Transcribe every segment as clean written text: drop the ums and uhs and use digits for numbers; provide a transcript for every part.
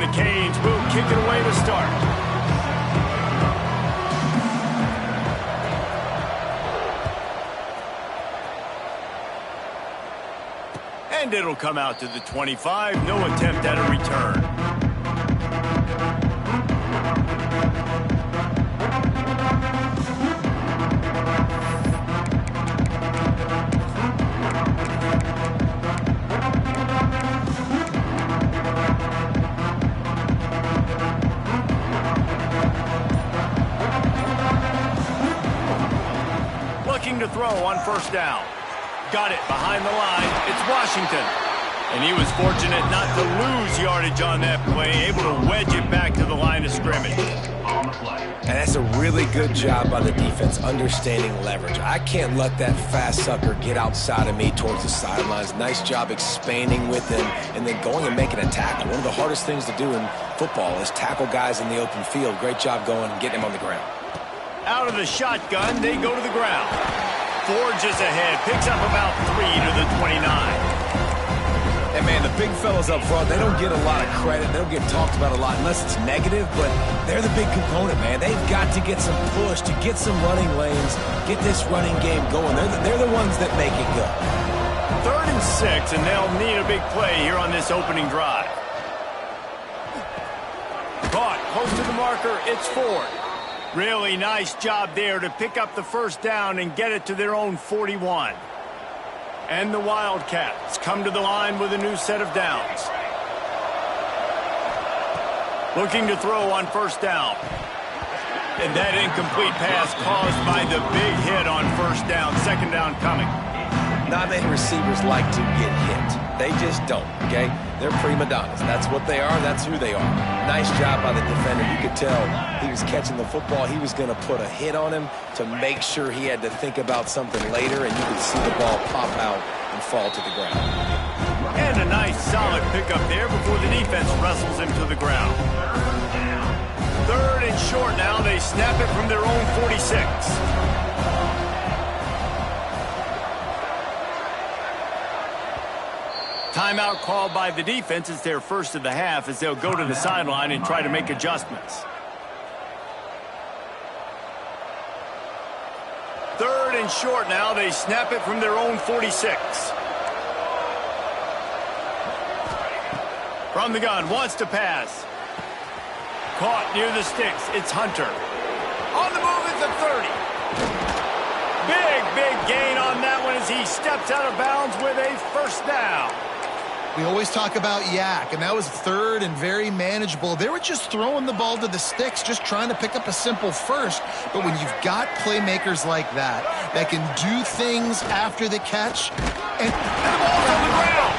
the Canes will kick it away to start. And it'll come out to the 25. No attempt at a return. To throw on first down. Got it behind the line. It's Washington. And he was fortunate not to lose yardage on that play, able to wedge it back to the line of scrimmage. And that's a really good job by the defense, understanding leverage. I can't let that fast sucker get outside of me towards the sidelines. Nice job expanding with him and then going and making a tackle. One of the hardest things to do in football is tackle guys in the open field. Great job going and getting him on the ground. Out of the shotgun, they go to the ground. Forges ahead, picks up about 3 to the 29. And man, the big fellas up front, they don't get a lot of credit. They don't get talked about a lot unless it's negative, but they're the big component, man. They've got to get some push, to get some running lanes, get this running game going. They're the ones that make it go. 3rd and 6, and they'll need a big play here on this opening drive. Caught close to the marker, it's Ford. Really nice job there to pick up the first down and get it to their own 41. And the Wildcats come to the line with a new set of downs. Looking to throw on first down. And that incomplete pass caused by the big hit on first down. Second down coming. Not many receivers like to get hit. They just don't, okay? They're prima donnas. That's what they are. That's who they are. Nice job by the defender. You could tell he was catching the football. He was going to put a hit on him to make sure he had to think about something later, and you could see the ball pop out and fall to the ground. And a nice solid pickup there before the defense wrestles him to the ground. 3rd and short now. They snap it from their own 46. Timeout called by the defense. It's their first of the half as they'll go to the sideline and try to make adjustments. 3rd and short now. They snap it from their own 46. From the gun, wants to pass. Caught near the sticks. It's Hunter. On the move at the 30. Big gain on that one as he steps out of bounds with a first down. We always talk about yak, and that was 3rd and very manageable. They were just throwing the ball to the sticks, just trying to pick up a simple first. But when you've got playmakers like that can do things after the catch, and the ball's on the ground.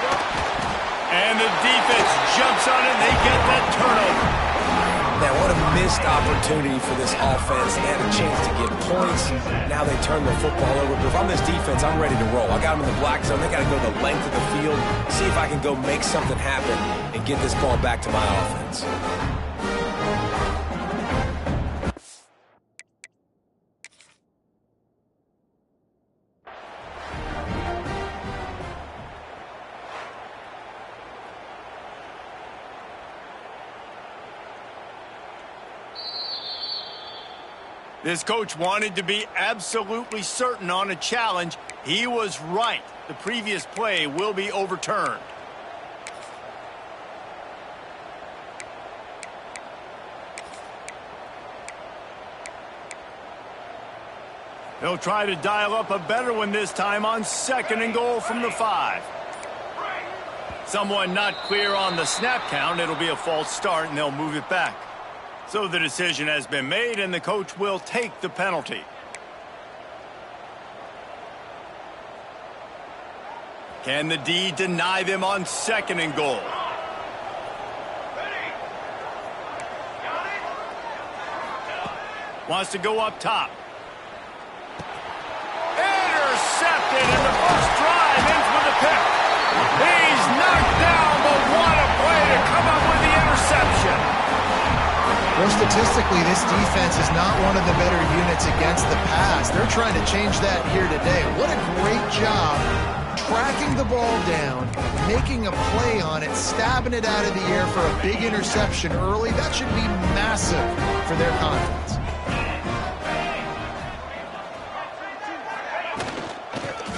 And the defense jumps on it, and they get that turnover. Man, what a missed opportunity for this offense. They had a chance to get points. Now they turn the football over. But if I'm this defense, I'm ready to roll. I got them in the black zone. They got to go the length of the field, see if I can go make something happen and get this ball back to my offense. This coach wanted to be absolutely certain on a challenge. He was right. The previous play will be overturned. They'll try to dial up a better one this time on 2nd and goal from the 5. Someone not clear on the snap count. It'll be a false start, and they'll move it back. So the decision has been made, and the coach will take the penalty. Can the D deny them on 2nd and goal? Wants to go up top. Intercepted, and the first drive ends with a pick. He's knocked down, but what a play to come up with the interception. Well, statistically, this defense is not one of the better units against the pass. They're trying to change that here today. What a great job tracking the ball down, making a play on it, stabbing it out of the air for a big interception early. That should be massive for their confidence.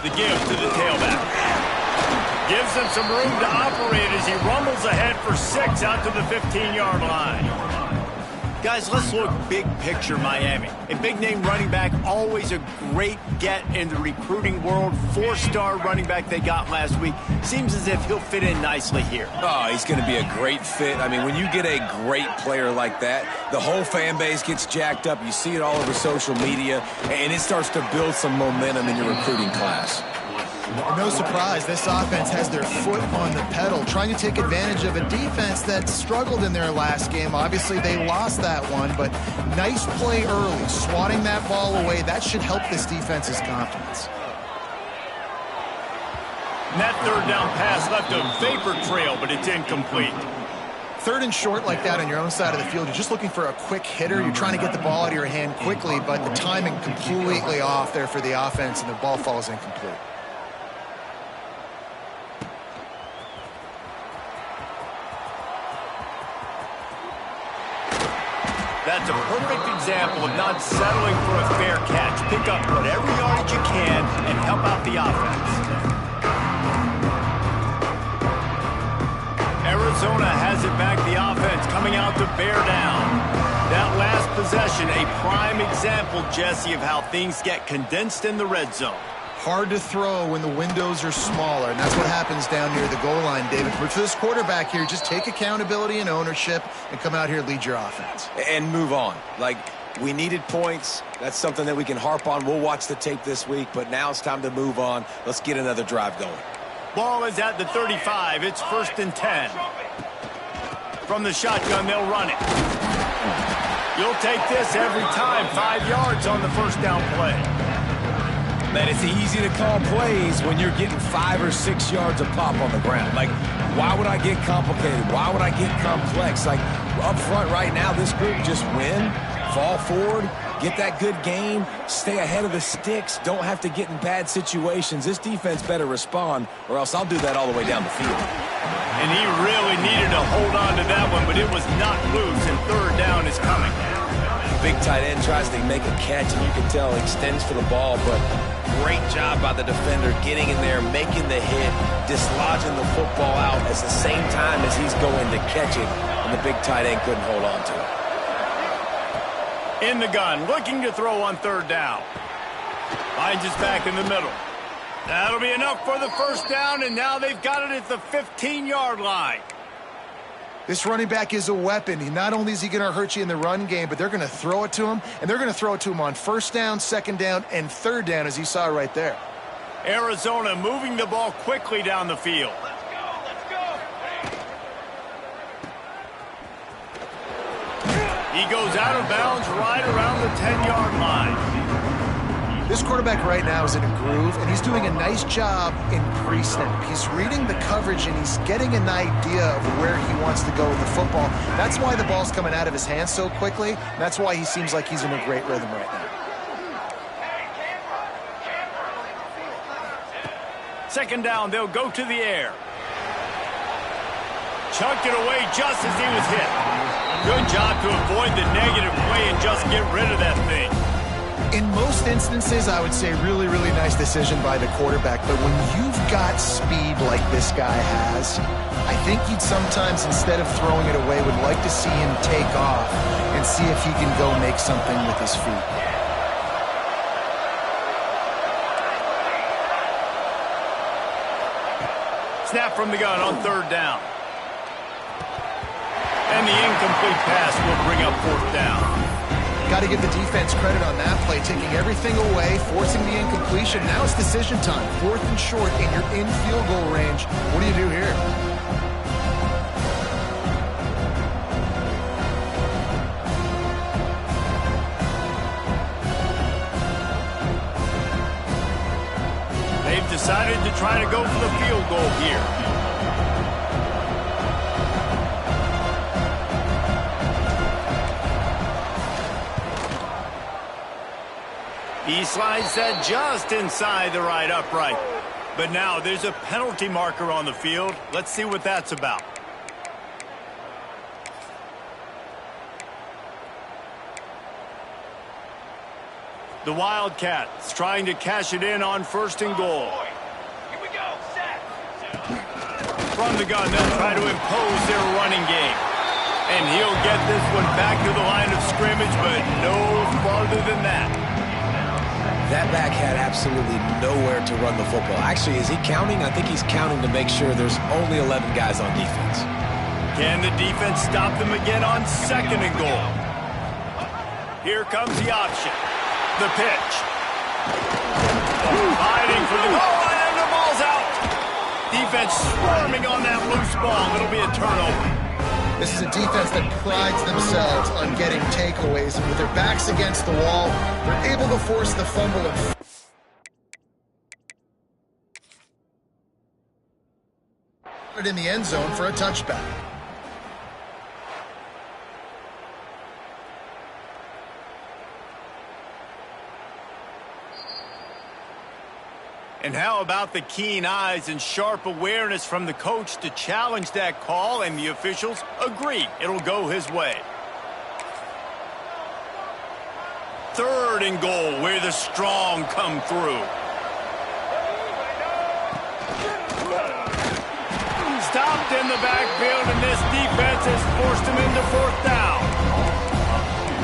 The give to the tailback. Gives him some room to operate as he rumbles ahead for 6 out to the 15-yard line. Guys, let's look big picture Miami. A big-name running back, always a great get in the recruiting world. 4-star running back they got last week. Seems as if he'll fit in nicely here. Oh, he's going to be a great fit. I mean, when you get a great player like that, the whole fan base gets jacked up. You see it all over social media, and it starts to build some momentum in your recruiting class. No surprise, this offense has their foot on the pedal, trying to take advantage of a defense that struggled in their last game. Obviously, they lost that one, but nice play early, swatting that ball away. That should help this defense's confidence. And that third down pass left a vapor trail, but it's incomplete. Third and short like that on your own side of the field, you're just looking for a quick hitter. You're trying to get the ball out of your hand quickly, but the timing completely off there for the offense, and the ball falls incomplete. That's a perfect example of not settling for a fair catch. Pick up whatever yardage you can and help out the offense. Arizona has it back, the offense coming out to bear down. That last possession, a prime example, Jesse, of how things get condensed in the red zone. Hard to throw when the windows are smaller, and that's what happens down near the goal line, David. But for this quarterback here, just take accountability and ownership and come out here and lead your offense. And move on. Like, we needed points. That's something that we can harp on. We'll watch the tape this week, but now it's time to move on. Let's get another drive going. Ball is at the 35. It's 1st and 10. From the shotgun, they'll run it. You'll take this every time. 5 yards on the first down play. Man, it's easy to call plays when you're getting 5 or 6 yards a pop on the ground. Like, why would I get complicated? Why would I get complex? Like, up front right now, this group just win, fall forward, get that good game, stay ahead of the sticks, don't have to get in bad situations. This defense better respond, or else I'll do that all the way down the field. And he really needed to hold on to that one, but it was not loose, and third down is coming. Big tight end tries to make a catch, and you can tell extends for the ball, but great job by the defender getting in there, making the hit, dislodging the football out at the same time as he's going to catch it, and the big tight end couldn't hold on to it. In the gun, looking to throw on third down. Finds his back in the middle. That'll be enough for the first down, and now they've got it at the 15-yard line. This running back is a weapon. Not only is he going to hurt you in the run game, but they're going to throw it to him, and they're going to throw it to him on first down, second down, and third down, as you saw right there. Arizona moving the ball quickly down the field. Let's go. He goes out of bounds right around the 10-yard line. This quarterback right now is in a groove, and he's doing a nice job in pre-snap. He's reading the coverage, and he's getting an idea of where he wants to go with the football. That's why the ball's coming out of his hands so quickly. That's why he seems like he's in a great rhythm right now. Second down, they'll go to the air. Chucked it away just as he was hit. Good job to avoid the negative play and just get rid of that thing. In most instances, I would say really, really nice decision by the quarterback. But when you've got speed like this guy has, I think you'd sometimes, instead of throwing it away, would like to see him take off and see if he can go make something with his feet. Snap from the gun on third down. And the incomplete pass will bring up fourth down. Got to give the defense credit on that play, taking everything away, forcing the incompletion. Now it's decision time. 4th and short, and you're in field goal range. What do you do here? They've decided to try to go for the field goal here. He slides that just inside the right upright. But now there's a penalty marker on the field. Let's see what that's about. The Wildcats trying to cash it in on 1st and goal. Here we go. Set. From the gun, they'll try to impose their running game. And he'll get this one back to the line of scrimmage, but no farther than that. That back had absolutely nowhere to run the football. Actually, is he counting? I think he's counting to make sure there's only 11 guys on defense. Can the defense stop them again on 2nd and goal? Here comes the option. The pitch. Fighting for the goal line, and the ball's out. Defense swarming on that loose ball. It'll be a turnover. This is a defense that prides themselves on getting takeaways, and with their backs against the wall, they're able to force the fumble and in the end zone for a touchback. And how about the keen eyes and sharp awareness from the coach to challenge that call, and the officials agree it'll go his way. 3rd and goal, where the strong come through. Stopped in the backfield, and this defense has forced him into 4th down.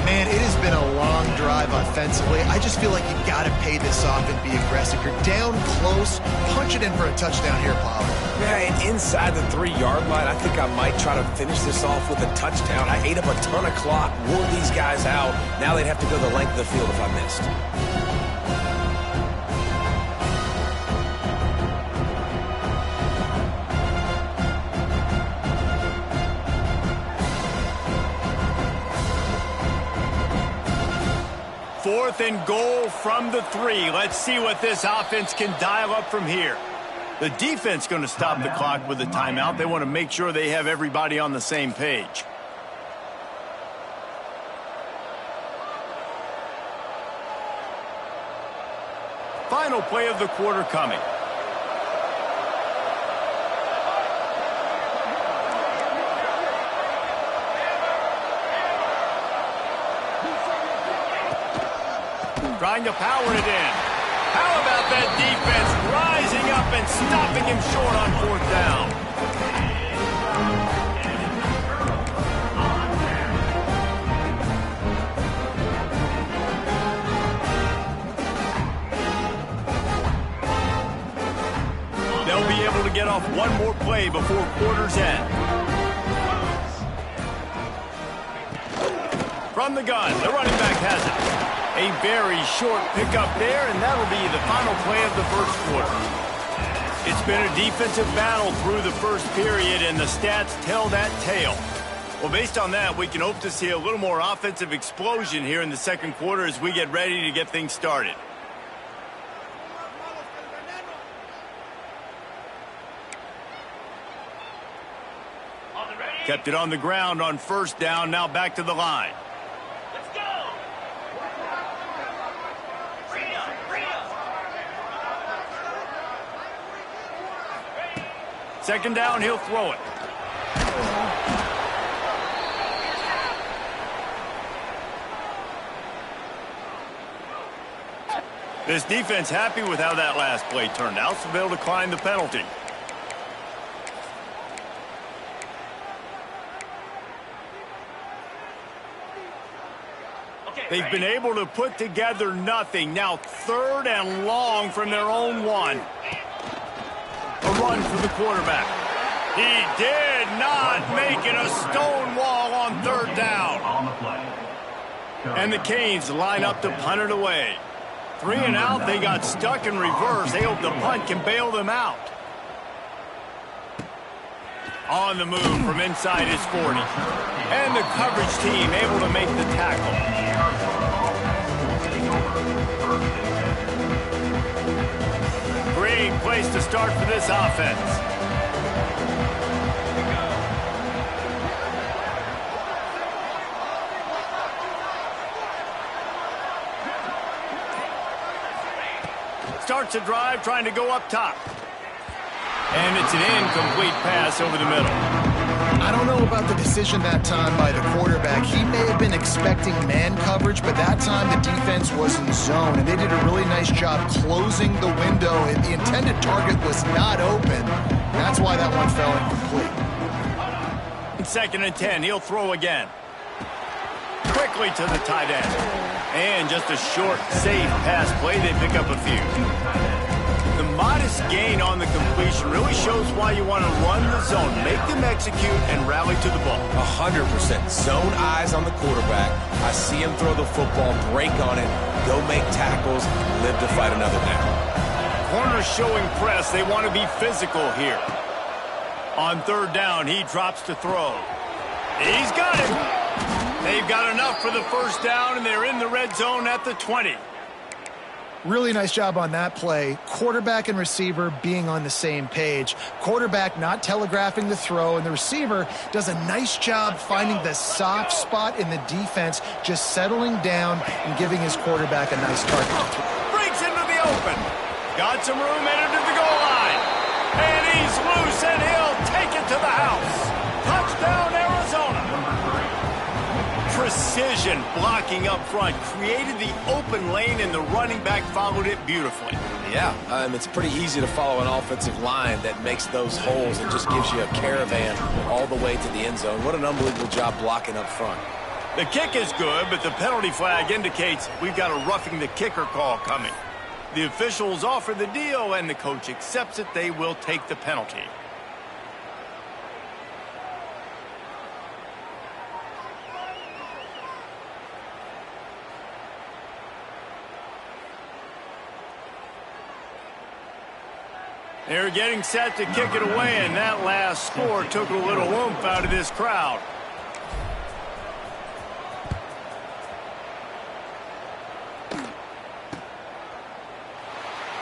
Man, it has been a long drive offensively. I just feel like you got to pay this off and be aggressive. You're down close. Punch it in for a touchdown here, Paul. Yeah, and inside the 3-yard line, I think I might try to finish this off with a touchdown. I ate up a ton of clock, wore these guys out. Now they'd have to go the length of the field if I missed. 4th and goal from the 3. Let's see what this offense can dial up from here. The defense going to stop the clock with a timeout. They want to make sure they have everybody on the same page. Final play of the quarter coming. Trying to power it in. How about that defense rising up and stopping him short on 4th down? They'll be able to get off one more play before quarter's end. From the gun, the running back has it. A very short pickup there, and that'll be the final play of the 1st quarter. It's been a defensive battle through the 1st period, and the stats tell that tale. Well, based on that, we can hope to see a little more offensive explosion here in the 2nd quarter as we get ready to get things started. Kept it on the ground on 1st down, now back to the line. 2nd down, he'll throw it. This defense happy with how that last play turned out, so they'll decline the penalty. They've been able to put together nothing. Now 3rd and long from their own 1. A run for the quarterback. He did not make it. A stone wall on 3rd down. And the Canes line up to punt it away. 3 and out, they got stuck in reverse. They hope the punt can bail them out. On the move from inside his 40. And the coverage team able to make the tackle. Great place to start for this offense. Starts a drive trying to go up top. It's an incomplete pass over the middle. I don't know about the decision that time by the quarterback. He may have been expecting man coverage, but that time the defense was in zone, and they did a really nice job closing the window. And the intended target was not open. That's why that one fell incomplete. 2nd and 10, he'll throw again. Quickly to the tight end. And just a short, safe pass play. They pick up a few. The modest gain on the completion really shows why you want to run the zone, make them execute, and rally to the ball. 100%. Zone eyes on the quarterback. I see him throw the football, break on it, go make tackles, live to fight another down. Corners showing press. They want to be physical here. On 3rd down, he drops to throw. He's got it. They've got enough for the 1st down, and they're in the red zone at the 20. Really nice job on that play. Quarterback and receiver being on the same page. Quarterback not telegraphing the throw, and the receiver does a nice job finding the soft spot in the defense, just settling down and giving his quarterback a nice target. Breaks into the open. Got some room, headed to the goal line. And he's loose, and he'll take it to the house. Touchdown, Arizona. Precision blocking up front created the open lane, and the running back followed it beautifully. Yeah, it's pretty easy to follow an offensive line that makes those holes and just gives you a caravan all the way to the end zone. What an unbelievable job blocking up front. The kick is good, but the penalty flag indicates we've got a roughing the kicker call coming. The officials offer the deal, and the coach accepts it. They will take the penalty. They're getting set to kick it away, and that last score took a little oomph out of this crowd.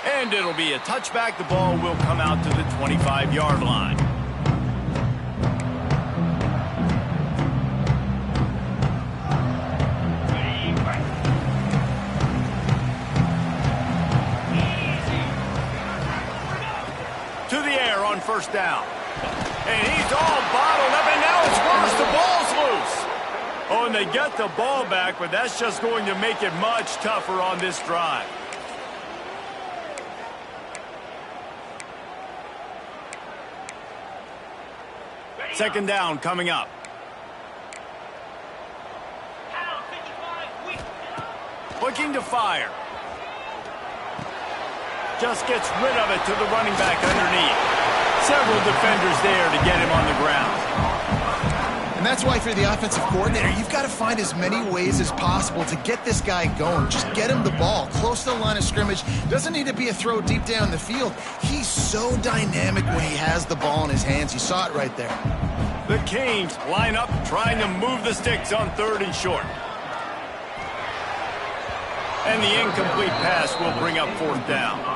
And it'll be a touchback. The ball will come out to the 25-yard line. To the air on 1st down. And he's all bottled up, and now it's worse. The ball's loose. Oh, and they get the ball back, but that's just going to make it much tougher on this drive. Second down coming up. Looking to fire. Just gets rid of it to the running back underneath. Several defenders there to get him on the ground. And that's why, for the offensive coordinator, you've got to find as many ways as possible to get this guy going. Just get him the ball close to the line of scrimmage. Doesn't need to be a throw deep down the field. He's so dynamic when he has the ball in his hands. You saw it right there. The Canes line up, trying to move the sticks on 3rd and short. And the incomplete pass will bring up 4th down.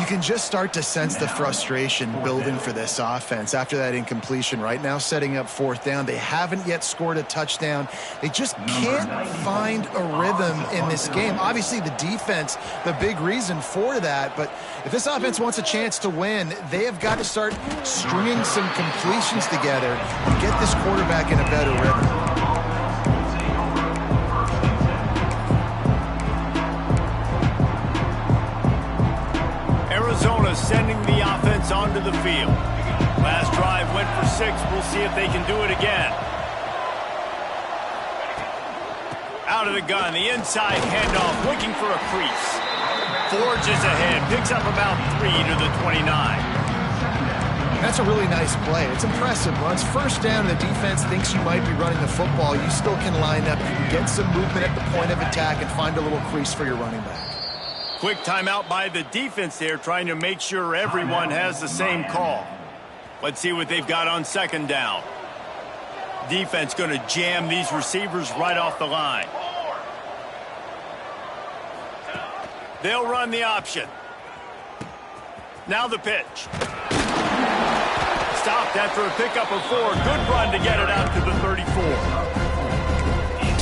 You can just start to sense the frustration building for this offense after that incompletion. Right now, setting up 4th down. They haven't yet scored a touchdown. They just can't find a rhythm in this game. Obviously, the defense, the big reason for that. But if this offense wants a chance to win, they have got to start stringing some completions together and get this quarterback in a better rhythm. Arizona sending the offense onto the field. Last drive went for 6. We'll see if they can do it again. Out of the gun, the inside handoff, looking for a crease. Forges ahead, picks up about 3 to the 29. That's a really nice play. It's impressive. Once 1st down, the defense thinks you might be running the football. You still can line up. You can get some movement at the point of attack and find a little crease for your running back. Quick timeout by the defense there, trying to make sure everyone has the same call. Let's see what they've got on 2nd down. Defense going to jam these receivers right off the line. They'll run the option. Now the pitch. Stopped after a pickup of 4. Good run to get it out to the 34.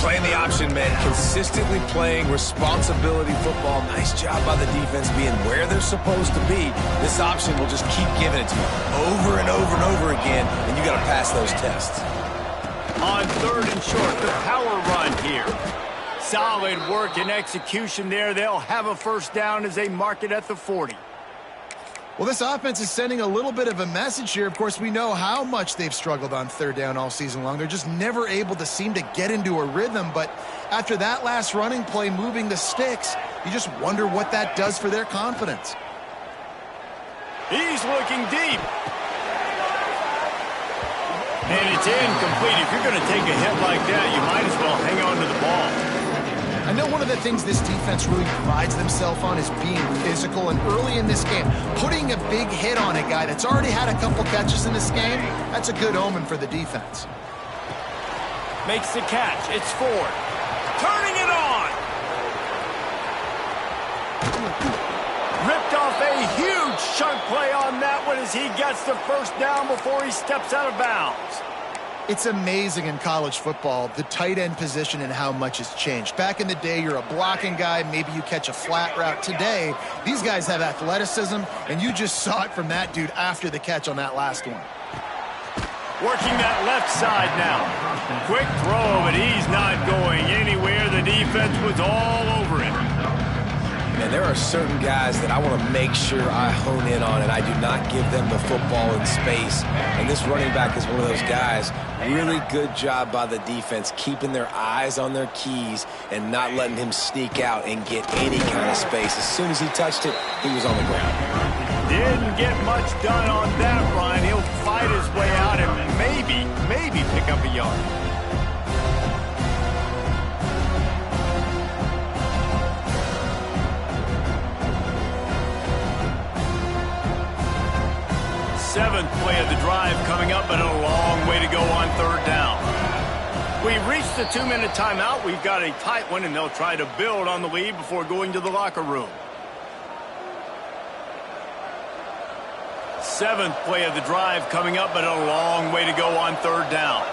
Playing the option, man. Consistently playing responsibility football. Nice job by the defense being where they're supposed to be. This option will just keep giving it to you over and over and over again, and you got to pass those tests. On 3rd and short, the power run here. Solid work and execution there. They'll have a first down as they mark it at the 40. Well, this offense is sending a little bit of a message here. Of course, we know how much they've struggled on 3rd down all season long. They're just never able to seem to get into a rhythm. But after that last running play, moving the sticks, you just wonder what that does for their confidence. He's looking deep. And it's incomplete. If you're going to take a hit like that, you might as well hang on to the ball. I know one of the things this defense really prides themselves on is being physical, and early in this game, putting a big hit on a guy that's already had a couple catches in this game, that's a good omen for the defense. Makes the catch. It's Ford. Turning it on. Ripped off a huge chunk play on that one as he gets the first down before he steps out of bounds. It's amazing in college football, the tight end position and how much has changed. Back in the day, you're a blocking guy, maybe you catch a flat route. Today, these guys have athleticism, and you just saw it from that dude after the catch on that last one. Working that left side now. Quick throw, but he's not going anywhere. The defense was all over him. And there are certain guys that I want to make sure I hone in on, and I do not give them the football in space. And this running back is one of those guys. Really good job by the defense, keeping their eyes on their keys and not letting him sneak out and get any kind of space. As soon as he touched it, he was on the ground. Didn't get much done on that run. He'll fight his way out and maybe pick up a yard. Seventh play of the drive coming up, but a long way to go on 3rd down. We've reached the 2-minute timeout. We've got a tight one, and they'll try to build on the lead before going to the locker room. 7th play of the drive coming up, but a long way to go on 3rd down.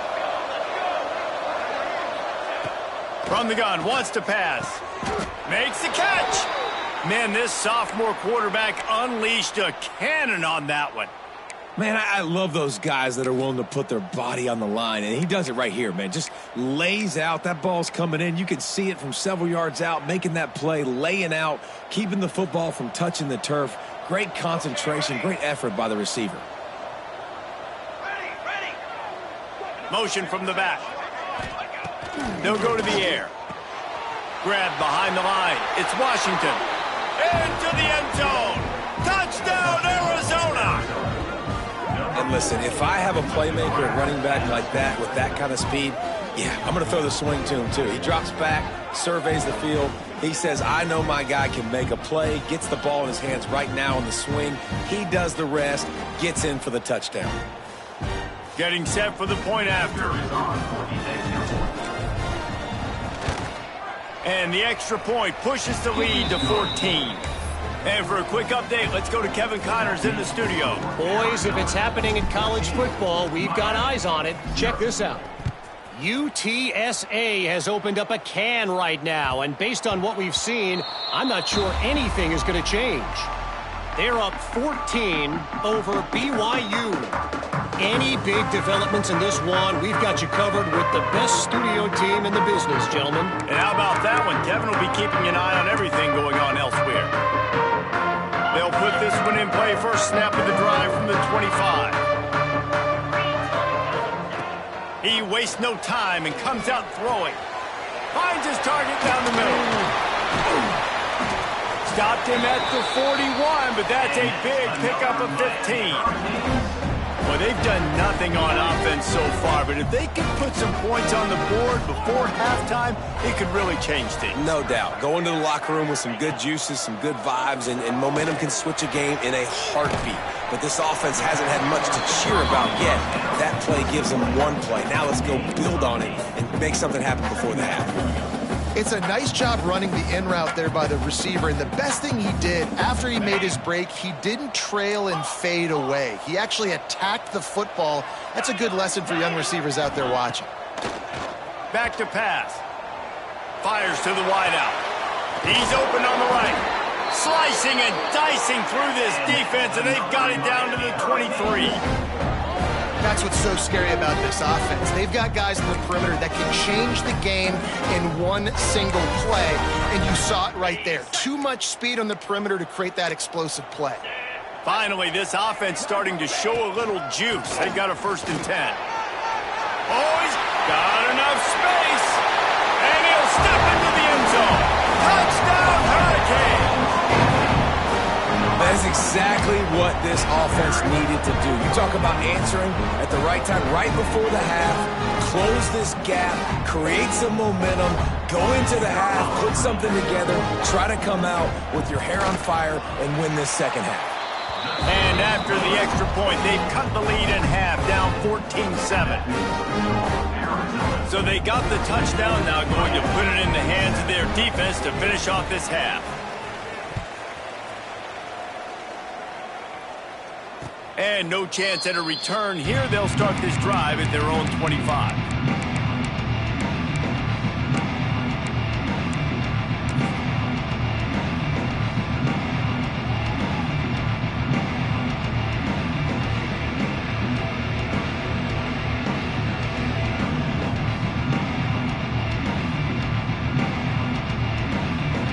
From the gun, wants to pass. Makes the catch. Man, this sophomore quarterback unleashed a cannon on that one. Man, I love those guys that are willing to put their body on the line, and he does it right here, man. Just lays out. That ball's coming in. You can see it from several yards out, making that play, laying out, keeping the football from touching the turf. Great concentration, great effort by the receiver. Ready. Motion from the back. They'll go to the air. Grab behind the line. It's Washington. Into the end zone. Touchdown, Arizona. And listen, if I have a playmaker at running back like that with that kind of speed, yeah, I'm going to throw the swing to him too. He drops back, surveys the field. He says, I know my guy can make a play, gets the ball in his hands right now on the swing. He does the rest, gets in for the touchdown. Getting set for the point after. And the extra point pushes the lead to 14. And for a quick update, let's go to Kevin Connors in the studio. Boys, if it's happening in college football, we've got eyes on it. Check this out. UTSA has opened up a can right now, and based on what we've seen, I'm not sure anything is going to change. They're up 14 over BYU. Any big developments in this one, we've got you covered with the best studio team in the business, gentlemen. And how about that one? Kevin will be keeping an eye on everything going on elsewhere. They'll put this one in play. First snap of the drive from the 25. He wastes no time and comes out throwing. Finds his target down the middle. Stopped him at the 41, but that's a big pickup of 15. Well, they've done nothing on offense so far, but if they can put some points on the board before halftime, it could really change things. No doubt. Go into the locker room with some good juices, some good vibes, and momentum can switch a game in a heartbeat. But this offense hasn't had much to cheer about yet. That play gives them one play. Now let's go build on it and make something happen before the half. It's a nice job running the in route there by the receiver, and the best thing he did after he made his break, he didn't trail and fade away. He actually attacked the football. That's a good lesson for young receivers out there watching. Back to pass. Fires to the wideout. He's open on the right. Slicing and dicing through this defense, and they've got it down to the 23. That's what's so scary about this offense. They've got guys in the perimeter that can change the game in one single play, and you saw it right there. Too much speed on the perimeter to create that explosive play. Finally, this offense starting to show a little juice. They've got a 1st and 10. Oh, he's got enough space, and he'll step into the end zone. Touchdown, Hurricanes! That is exactly what this offense needed to do. You talk about answering at the right time, right before the half, close this gap, create some momentum, go into the half, put something together, try to come out with your hair on fire and win this second half. And after the extra point, they've cut the lead in half, down 14-7. So they got the touchdown, now going to put it in the hands of their defense to finish off this half. And no chance at a return here. They'll start this drive at their own 25.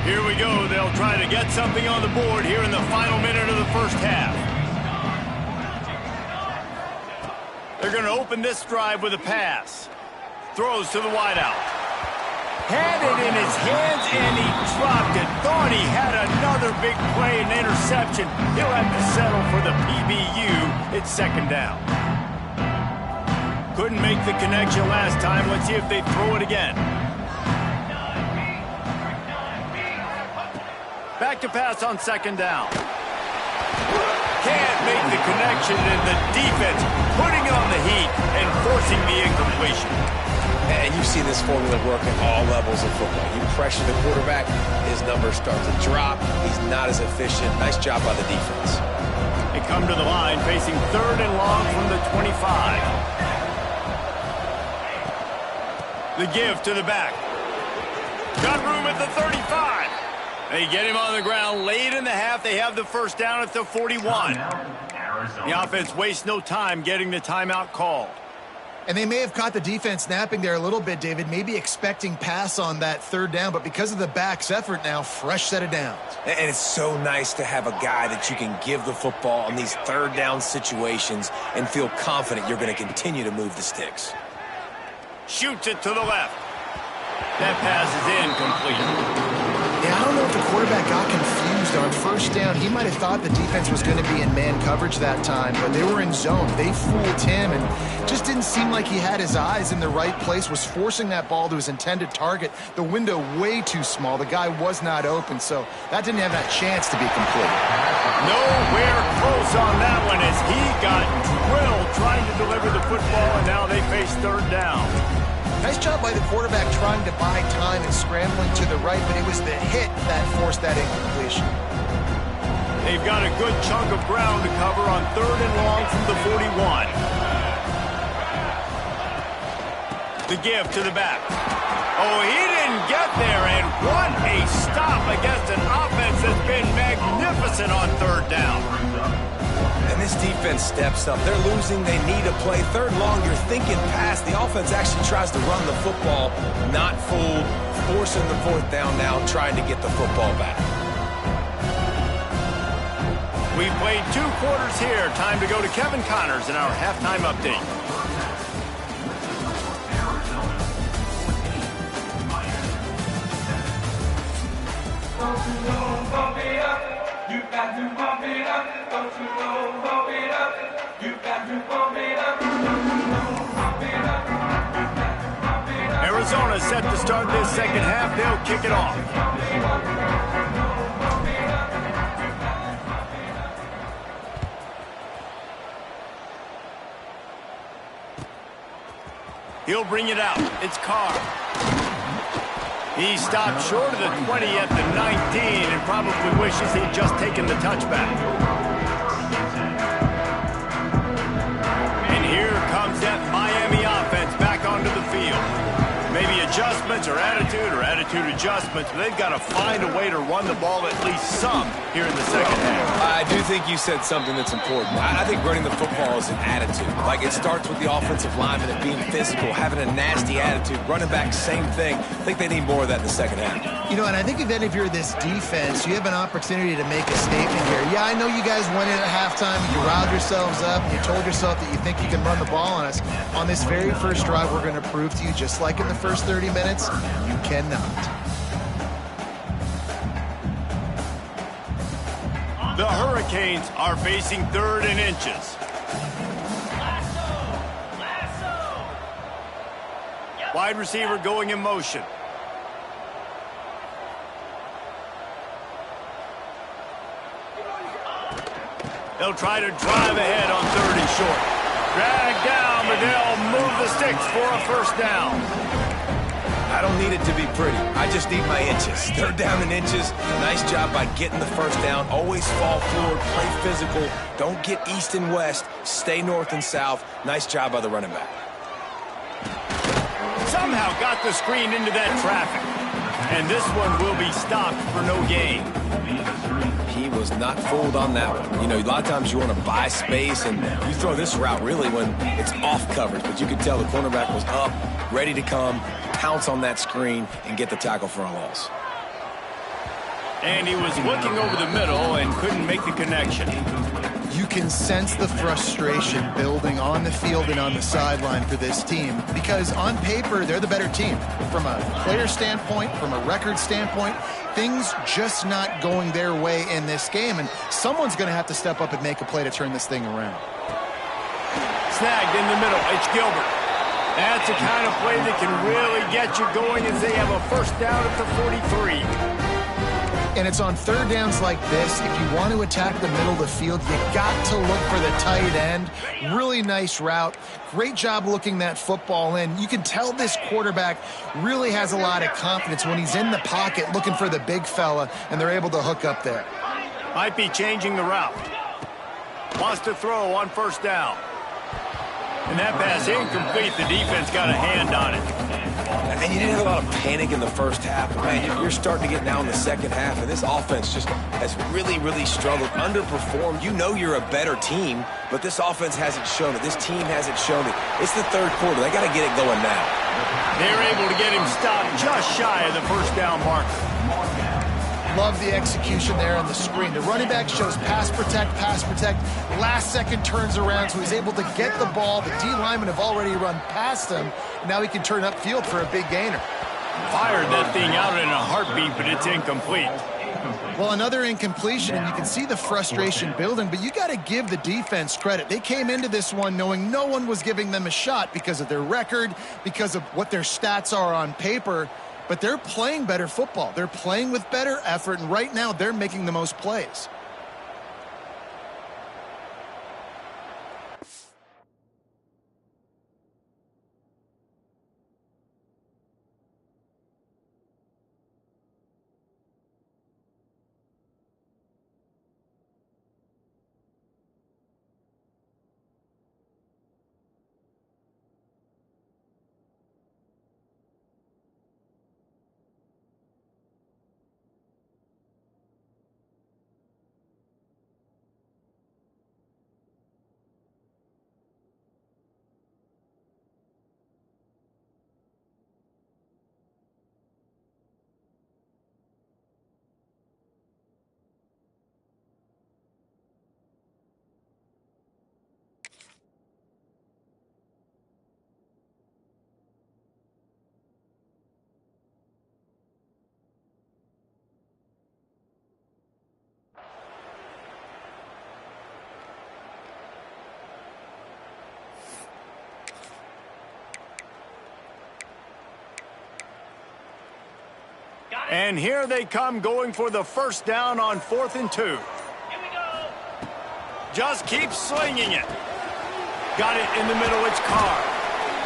Here we go. They'll try to get something on the board here in the final minute of the first half. They're going to open this drive with a pass. Throws to the wideout. Had it in his hands, and he dropped it. Thought he had another big play and interception. He'll have to settle for the PBU. It's 2nd down. Couldn't make the connection last time. Let's see if they throw it again. Back to pass on 2nd down. Can't make the connection, and the defense putting on the heat and forcing the incompletion. And you've seen this formula work at all levels of football. You pressure the quarterback, his numbers start to drop. He's not as efficient. Nice job by the defense. They come to the line facing 3rd and long from the 25. The give to the back. Got room at the 35. They get him on the ground late in the half. They have the 1st down at the 41. The offense wastes no time getting the timeout called. And they may have caught the defense napping there a little bit, David, maybe expecting pass on that 3rd down, but because of the back's effort now, fresh set of downs. And it's so nice to have a guy that you can give the football in these 3rd down situations and feel confident you're going to continue to move the sticks. Shoots it to the left. That pass is incomplete. Yeah, I don't know if the quarterback got confused on 1st down. He might have thought the defense was going to be in man coverage that time, but they were in zone. They fooled him and just didn't seem like he had his eyes in the right place, was forcing that ball to his intended target. The window way too small. The guy was not open, so that didn't have that chance to be complete. Nowhere close on that one as he got drilled trying to deliver the football, and now they face 3rd down. Nice job by the quarterback trying to buy time and scrambling to the right, but it was the hit that forced that incompletion. They've got a good chunk of ground to cover on 3rd and long from the 41. The give to the back. Oh, he didn't get there, and what a stop against an offense that's been magnificent on 3rd down. And this defense steps up. They're losing. They need a play. 3rd long, you're thinking pass. The offense actually tries to run the football, not fooled, forcing the 4th down now, trying to get the football back. We played 2 quarters here. Time to go to Kevin Connors in our halftime update. Don't you know, bump it up. You got to bump it up. Don't you know, bump it up. You got to bump it up. Don't you know, bump it up. You got to bump it up. Arizona set to start this second half. They'll kick it off. He'll bring it out. It's Carr. He stopped short of the 20 at the 19 and probably wishes he'd just taken the touchback. And here comes that Miami offense back onto the field. Maybe adjustments or attitude substitute adjustments, but they've got to find a way to run the ball at least some here in the second half. I do think you said something that's important. I think running the football is an attitude. Like, it starts with the offensive lineman and being physical, having a nasty attitude. Running back, same thing. I think they need more of that in the second half. You know, and I think if you're this defense, you have an opportunity to make a statement here. Yeah, I know you guys went in at halftime, you riled yourselves up, and you told yourself that you think you can run the ball on us. On this very first drive, we're going to prove to you, just like in the first 30 minutes, you cannot. The Hurricanes are facing 3rd and inches. Wide receiver going in motion. They'll try to drive ahead on 3rd and short. Drag down, but they'll move the sticks for a first down. I don't need it to be pretty. I just need my inches. 3rd down and inches. Nice job by getting the first down. Always fall forward, play physical. Don't get east and west. Stay north and south. Nice job by the running back. Somehow got the screen into that traffic. And this one will be stopped for no gain. He was not fooled on that one. You know, a lot of times you want to buy space, and you throw this route really when it's off coverage. But you could tell the cornerback was up, ready to come, pounce on that screen, and get the tackle for a loss. And he was looking over the middle and couldn't make the connection. You can sense the frustration building on the field and on the sideline for this team, because on paper, they're the better team. From a player standpoint, from a record standpoint, things just not going their way in this game, and someone's going to have to step up and make a play to turn this thing around. Snagged in the middle. It's Gilbert. That's the kind of play that can really get you going as they have a first down at the 43. And it's on 3rd downs like this, if you want to attack the middle of the field, you got to look for the tight end. Really nice route. Great job looking that football in. You can tell this quarterback really has a lot of confidence when he's in the pocket looking for the big fella, and they're able to hook up there. Might be changing the route. Wants to throw on first down. And that pass incomplete. The defense got a hand on it. And you didn't have a lot of panic in the first half. But man, you're starting to get now in the second half, and this offense just has really, really struggled, underperformed. You know you're a better team, but this offense hasn't shown it. This team hasn't shown it. It's the 3rd quarter. They got to get it going now. They're able to get him stopped just shy of the first down marker. Love the execution there on the screen. The running back shows pass protect, pass protect. Last second turns around, so he's able to get the ball. The D linemen have already run past him. Now he can turn upfield for a big gainer. Fired that thing out in a heartbeat, but it's incomplete. Well, another incompletion, and you can see the frustration building, but you got to give the defense credit. They came into this one knowing no one was giving them a shot because of their record, because of what their stats are on paper. But they're playing better football. They're playing with better effort, and right now they're making the most plays. And here they come going for the first down on 4th and 2. Here we go. Just keep slinging it. Got it in the middle, it's Carr.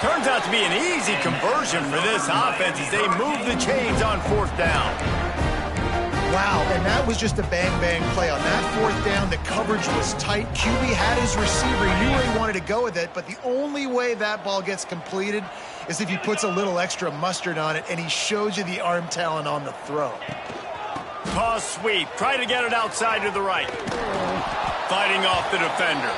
Turns out to be an easy conversion for this offense as they move the chains on 4th down. Wow, and that was just a bang-bang play. On that fourth down, the coverage was tight. QB had his receiver. He knew where he wanted to go with it, but the only way that ball gets completed is if he puts a little extra mustard on it, and he shows you the arm talent on the throw. Toss sweep. Try to get it outside to the right. Fighting off the defender.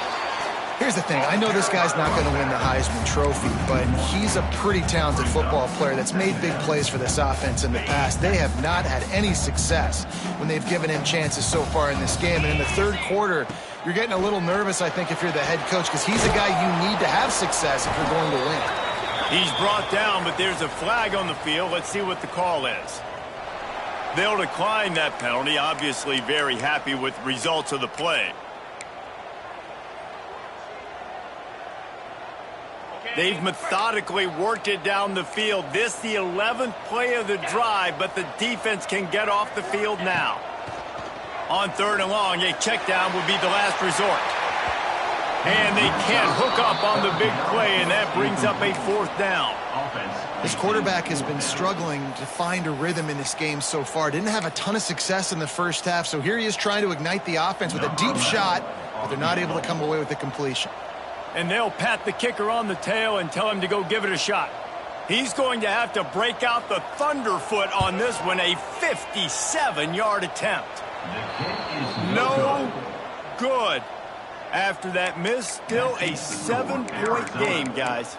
Here's the thing. I know this guy's not going to win the Heisman Trophy, but he's a pretty talented football player that's made big plays for this offense in the past. They have not had any success when they've given him chances so far in this game. And in the third quarter, you're getting a little nervous, I think, if you're the head coach, because he's a guy you need to have success if you're going to win. He's brought down, but there's a flag on the field. Let's see what the call is. They'll decline that penalty. Obviously very happy with the results of the play. They've methodically worked it down the field. This the 11th play of the drive, but the defense can get off the field now. On third and long, a check down would be the last resort. And they can't hook up on the big play, and that brings up a fourth down. This quarterback has been struggling to find a rhythm in this game so far. Didn't have a ton of success in the first half, so here he is trying to ignite the offense with a deep shot, but they're not able to come away with the completion. And they'll pat the kicker on the tail and tell him to go give it a shot. He's going to have to break out the thunderfoot on this one, a 57-yard attempt. No good. After that miss, still a 7-point game, guys.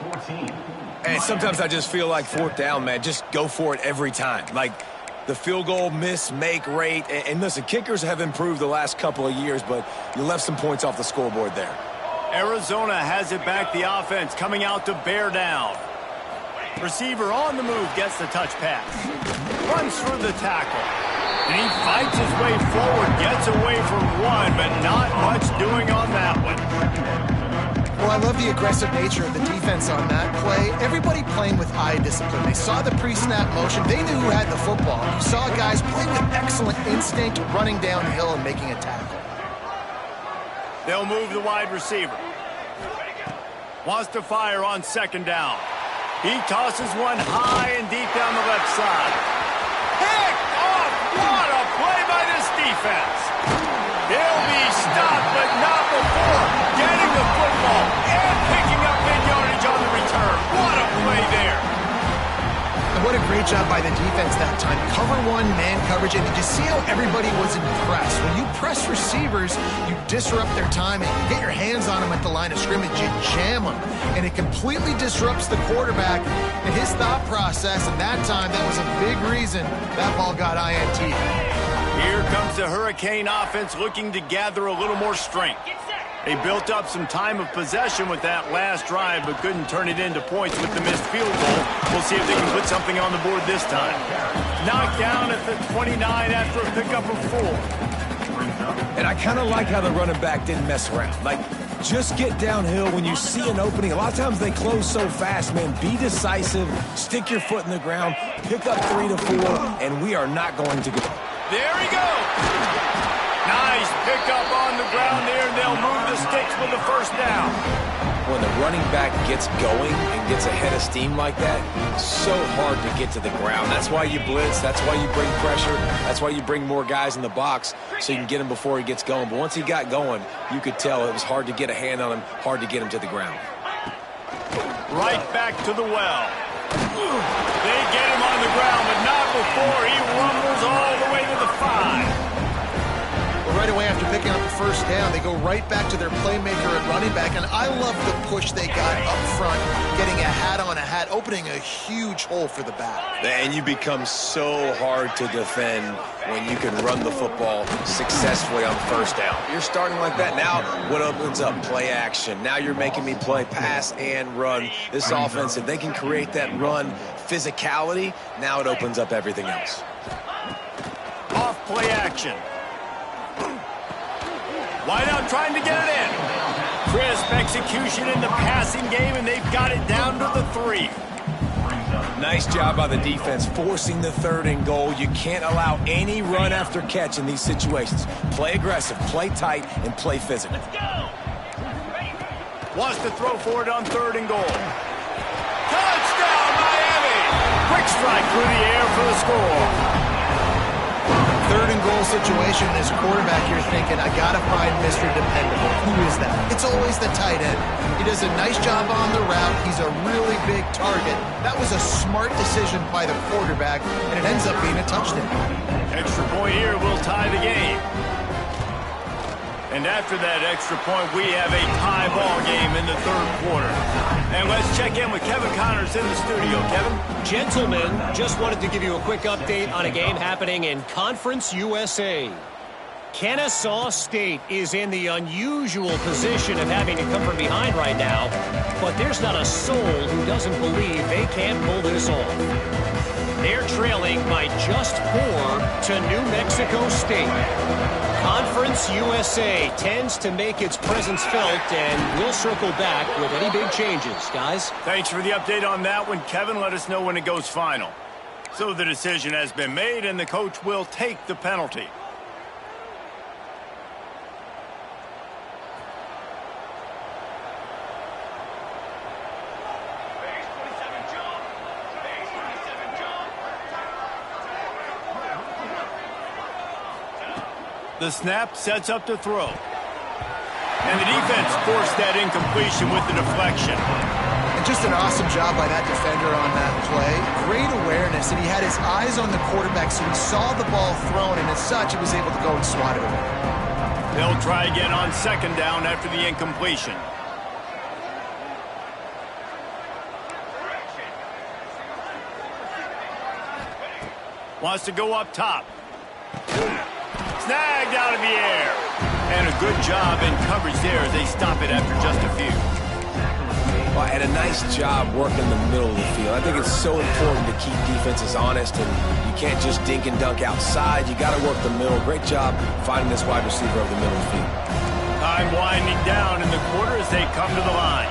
And sometimes I just feel like fourth down, man, just go for it every time. Like the field goal miss, make rate. And listen, kickers have improved the last couple of years, but you left some points off the scoreboard there. Arizona has it back, the offense coming out to bear down. Receiver on the move, gets the touch pass. Runs through the tackle. And he fights his way forward, gets away from one, but not much doing on that one. Well, I love the aggressive nature of the defense on that play. Everybody playing with eye discipline. They saw the pre-snap motion. They knew who had the football. You saw guys playing with excellent instinct, running downhill and making a tackle. They'll move the wide receiver. Wants to fire on second down. He tosses one high and deep down the left side. Picked off! What a play by this defense. He'll be stopped, but not before getting the football and picking up big yardage on the return. What a play there. And what a great job by the defense that time. Cover one, man coverage, and did you see how everybody was impressed? When you press receivers, you disrupt their timing. You get your hands on them at the line of scrimmage, you jam them, and it completely disrupts the quarterback and his thought process, and that time, that was a big reason that ball got INT. Here comes the Hurricane offense looking to gather a little more strength. They built up some time of possession with that last drive, but couldn't turn it into points with the missed field goal. We'll see if they can put something on the board this time. Knocked down at the 29 after a pickup of 4. And I kind of like how the running back didn't mess around. Like, just get downhill when you see an opening. A lot of times they close so fast, man. Be decisive, stick your foot in the ground, pick up 3 to 4, and we are not going to go. There he goes. Nice pickup on the ground there, and they'll move the sticks with the first down. When the running back gets going and gets ahead of steam like that, it's so hard to get to the ground. That's why you blitz. That's why you bring pressure. That's why you bring more guys in the box so you can get him before he gets going. But once he got going, you could tell it was hard to get a hand on him, hard to get him to the ground. Right back to the well. They get him on the ground, but not before he rumbles all the way to the 5. Right away after picking up the first down, they go right back to their playmaker at running back, and I love the push they got up front, getting a hat on a hat, opening a huge hole for the back. And you become so hard to defend when you can run the football successfully on first down. You're starting like that. Now what opens up? Play action. Now you're making me play pass and run. This offense, if they can create that run physicality, now it opens up everything else. Off play action. Wideout trying to get it in. Crisp execution in the passing game, and they've got it down to the 3. Nice job by the defense forcing the 3rd and goal. You can't allow any run after catch in these situations. Play aggressive, play tight, and play physical. Wants to throw for it on 3rd and goal. Touchdown, Miami! Quick strike through the air for the score. third and goal situation, and as a quarterback, you're thinking, I got to find Mr. Dependable. Who is that? It's always the tight end. He does a nice job on the route. He's a really big target. That was a smart decision by the quarterback, and it ends up being a touchdown. Extra point here will tie the game. And after that extra point, we have a tie ball game in the third quarter. And let's check in with Kevin Connors in the studio. Kevin? Gentlemen, just wanted to give you a quick update on a game happening in Conference USA. Kennesaw State is in the unusual position of having to come from behind right now, but there's not a soul who doesn't believe they can't pull this off. They're trailing by just 4 to New Mexico State. Conference USA tends to make its presence felt, and we'll circle back with any big changes, guys. Thanks for the update on that one, Kevin. Let us know when it goes final. So the decision has been made, and the coach will take the penalty. The snap sets up to throw. And the defense forced that incompletion with the deflection. And just an awesome job by that defender on that play. Great awareness, and he had his eyes on the quarterback, so he saw the ball thrown, and as such, he was able to go and swat it away. They'll try again on second down after the incompletion. Wants to go up top. Snagged out of the air. And a good job in coverage there as they stop it after just a few. Well, and a nice job working the middle of the field. I think it's so important to keep defenses honest, and you can't just dink and dunk outside. You got to work the middle. Great job finding this wide receiver over the middle of the field. Time winding down in the quarter as they come to the line.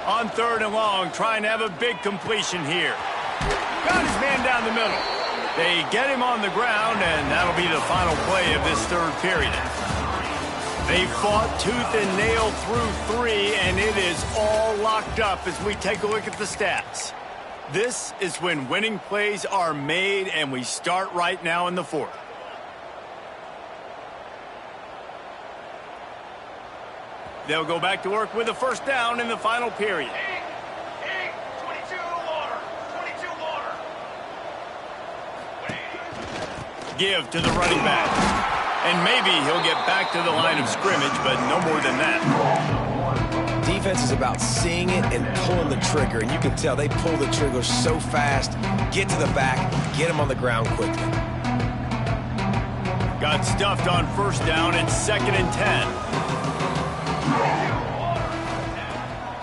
On third and long, trying to have a big completion here. Got his man down the middle. They get him on the ground, and that'll be the final play of this third period. They fought tooth and nail through 3, and it is all locked up as we take a look at the stats. This is when winning plays are made, and we start right now in the fourth. They'll go back to work with a first down in the final period. 22 water. 22 water. Give to the running back. And maybe he'll get back to the line of scrimmage, but no more than that. Defense is about seeing it and pulling the trigger, and you can tell they pull the trigger so fast, get to the back, get him on the ground quickly. Got stuffed on first down. It's 2nd and 10.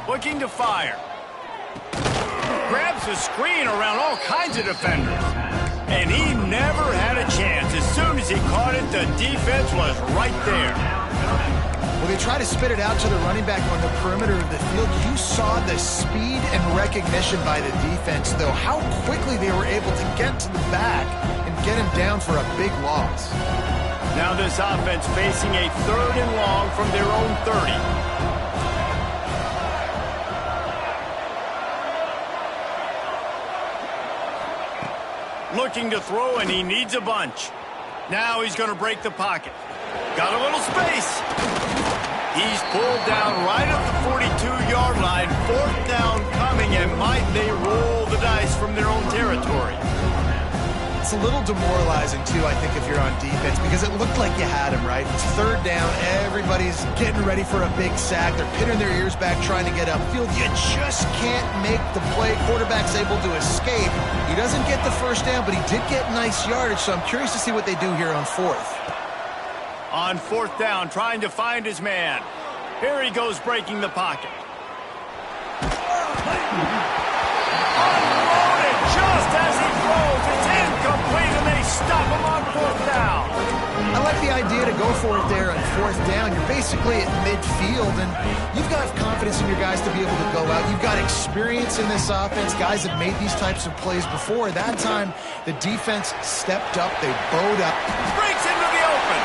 Looking to fire. Grabs the screen around all kinds of defenders. And he never had a chance. As soon as he caught it, the defense was right there. Well, they try to spit it out to the running back on the perimeter of the field. You saw the speed and recognition by the defense, though, how quickly they were able to get to the back and get him down for a big loss. Now this offense facing a third and long from their own 30. Looking to throw, and he needs a bunch. Now he's going to break the pocket. Got a little space. He's pulled down right at the 42-yard line. Fourth down coming, and might they roll the dice from their own territory? It's a little demoralizing, too, I think, if you're on defense, because it looked like you had him, right? It's third down. Everybody's getting ready for a big sack. They're pinning their ears back, trying to get upfield. You just can't make the play. Quarterback's able to escape. He doesn't get the first down, but he did get nice yardage, so I'm curious to see what they do here on fourth. On fourth down, trying to find his man. Here he goes, breaking the pocket. Unloaded just as he throws. It's incomplete, and they stop him on fourth down. I like the idea to go for it there on fourth down. You're basically at midfield, and you've got confidence in your guys to be able to go out. You've got experience in this offense. Guys have made these types of plays before. That time, the defense stepped up. They bowed up. Breaks into the open.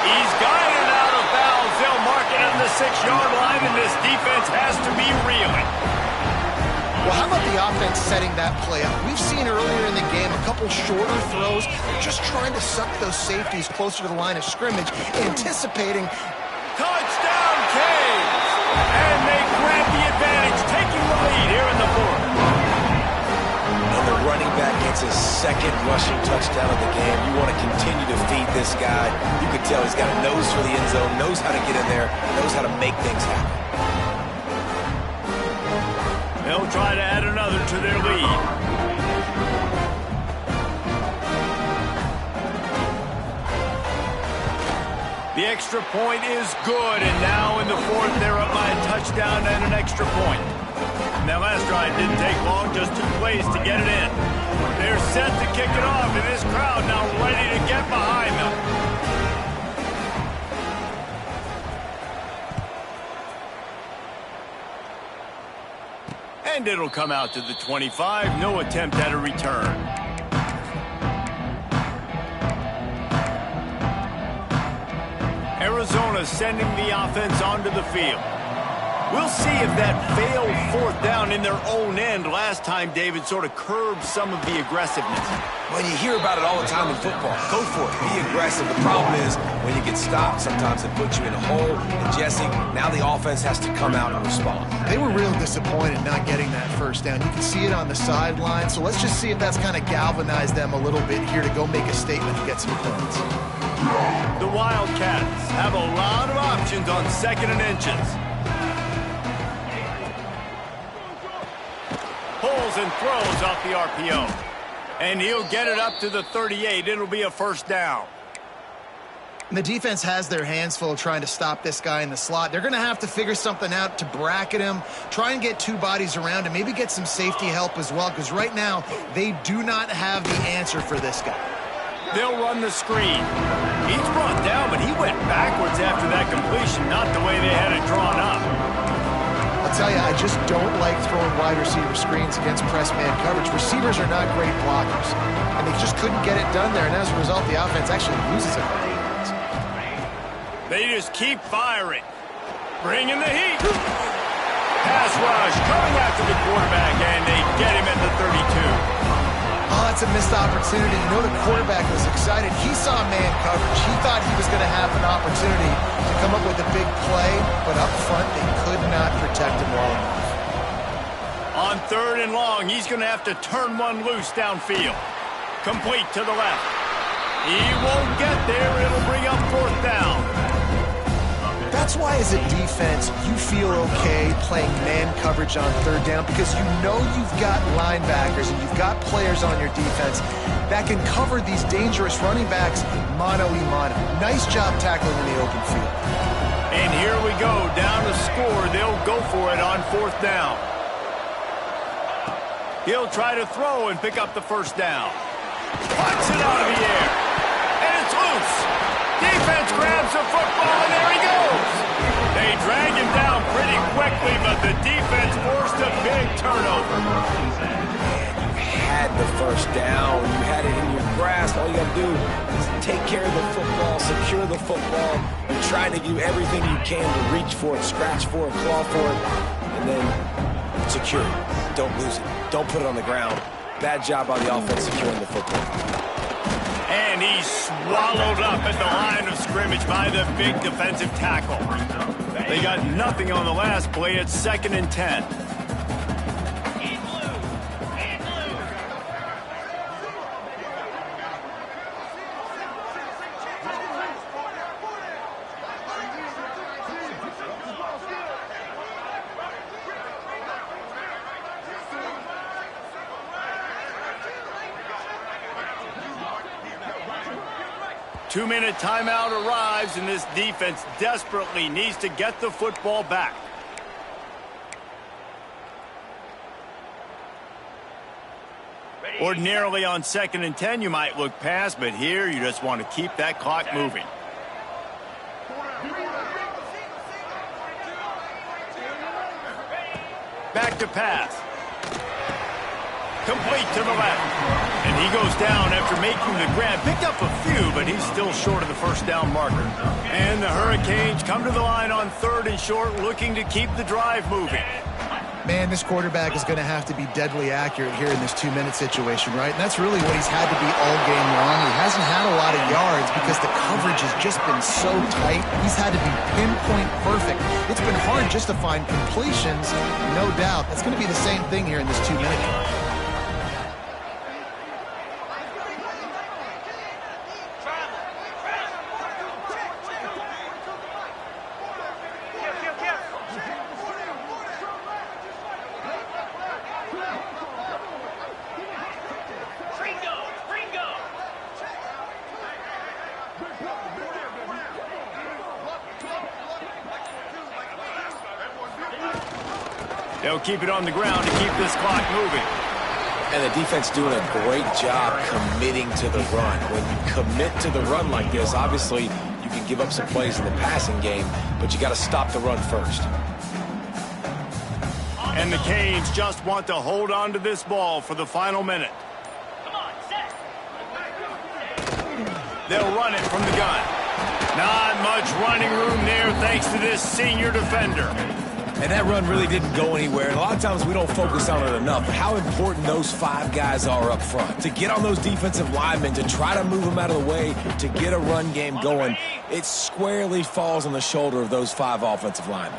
He's got it out of bounds. They'll mark it in the 6-yard line, and this defense has to be reeling. Well, how about the offense setting that play up? We've seen earlier in the game a couple shorter throws. They're just trying to suck those safeties closer to the line of scrimmage, anticipating. Touchdown, Canes! And they grab the advantage, taking the lead here in the fourth. And the running back gets his second rushing touchdown of the game. You want to continue to feed this guy. You can tell he's got a nose for the end zone, knows how to get in there, knows how to make things happen. They'll try to add another to their lead. The extra point is good, and now in the fourth, they're up by a touchdown and an extra point. And that last drive didn't take long, just 2 plays to get it in. They're set to kick it off, and this crowd now ready to get behind them. And it'll come out to the 25. No attempt at a return. Arizona sending the offense onto the field. We'll see if that failed fourth down in their own end last time, David, sort of curbed some of the aggressiveness. Well, you hear about it all the time in football. Go for it. Be aggressive. The problem is when you get stopped, sometimes it puts you in a hole. And, Jesse, now the offense has to come out and respond. They were real disappointed not getting that first down. You can see it on the sideline. So let's just see if that's kind of galvanized them a little bit here to go make a statement and get some points. The Wildcats have a lot of options on 2nd and inches. Pulls and throws off the RPO. And he'll get it up to the 38. It'll be a first down. And the defense has their hands full trying to stop this guy in the slot. They're going to have to figure something out to bracket him, try and get 2 bodies around him, maybe get some safety help as well, because right now they do not have the answer for this guy. They'll run the screen. He's brought down, but he went backwards after that completion, not the way they had it drawn up. I'll tell you, I just don't like throwing wide receiver screens against press man coverage. Receivers are not great blockers, and they just couldn't get it done there, and as a result, the offense actually loses a couple of yards. They just keep firing. Bringing the heat. Pass rush coming after the quarterback, and they get him at the 32. Oh, that's a missed opportunity. You know the quarterback was excited. He saw man coverage. He thought he was going to have an opportunity to come up with a big play, but up front they could not protect him well enough. On 3rd and long, he's going to have to turn one loose downfield. Complete to the left. He won't get there. It'll bring up 4th down. That's why as a defense, you feel okay playing man coverage on 3rd down because you know you've got linebackers and you've got players on your defense that can cover these dangerous running backs mano-a-mano. Nice job tackling in the open field. And here we go, down to score. They'll go for it on 4th down. He'll try to throw and pick up the first down. Punts it out of the air. And it's loose. Defense grabs the football, and there he goes. They drag him down pretty quickly, but the defense forced a big turnover. Man, you had the first down. You had it in your grasp. All you got to do is take care of the football, secure the football. You're trying to do everything you can to reach for it, scratch for it, claw for it, and then secure it. Don't lose it. Don't put it on the ground. Bad job by the offense securing the football. And he's swallowed up at the line of scrimmage by the big defensive tackle. They got nothing on the last play. It's 2nd and 10. Two-minute timeout arrives, and this defense desperately needs to get the football back. Ordinarily on 2nd and 10, you might look past, but here you just want to keep that clock moving. Back to pass. Complete to the left. And he goes down after making the grab. Picked up a few, but he's still short of the first down marker. And the Hurricanes come to the line on 3rd and short, looking to keep the drive moving. Man, this quarterback is going to have to be deadly accurate here in this 2-minute situation, right? And that's really what he's had to be all game long. He hasn't had a lot of yards because the coverage has just been so tight. He's had to be pinpoint perfect. It's been hard just to find completions, no doubt. That's going to be the same thing here in this 2-minute drive. They'll keep it on the ground to keep this clock moving. And the defense doing a great job committing to the run. When you commit to the run like this, obviously you can give up some plays in the passing game, but you got to stop the run first. And the Canes just want to hold on to this ball for the final minute. They'll run it from the gun. Not much running room there thanks to this senior defender. And that run really didn't go anywhere. And a lot of times we don't focus on it enough. How important those 5 guys are up front. To get on those defensive linemen, to try to move them out of the way, to get a run game going, it squarely falls on the shoulder of those 5 offensive linemen.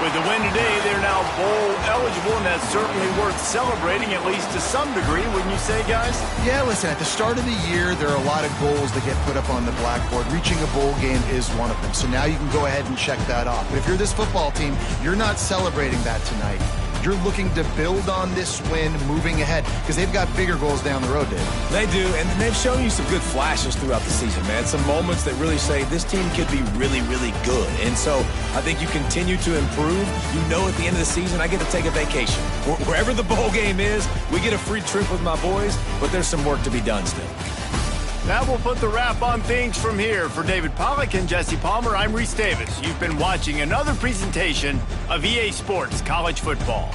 With the win today, they're now bowl eligible, and that's certainly worth celebrating, at least to some degree, wouldn't you say, guys? Yeah, listen, at the start of the year, there are a lot of goals that get put up on the blackboard. Reaching a bowl game is one of them. So now you can go ahead and check that off. But if you're this football team, you're not celebrating that tonight. You're looking to build on this win moving ahead because they've got bigger goals down the road, Dave. They do, and they've shown you some good flashes throughout the season, man. Some moments that really say this team could be really, really good. And so I think you continue to improve. You know at the end of the season, I get to take a vacation. Wherever the bowl game is, we get a free trip with my boys, but there's some work to be done still. That will put the wrap on things from here. For David Pollack and Jesse Palmer, I'm Reese Davis. You've been watching another presentation of EA Sports College Football.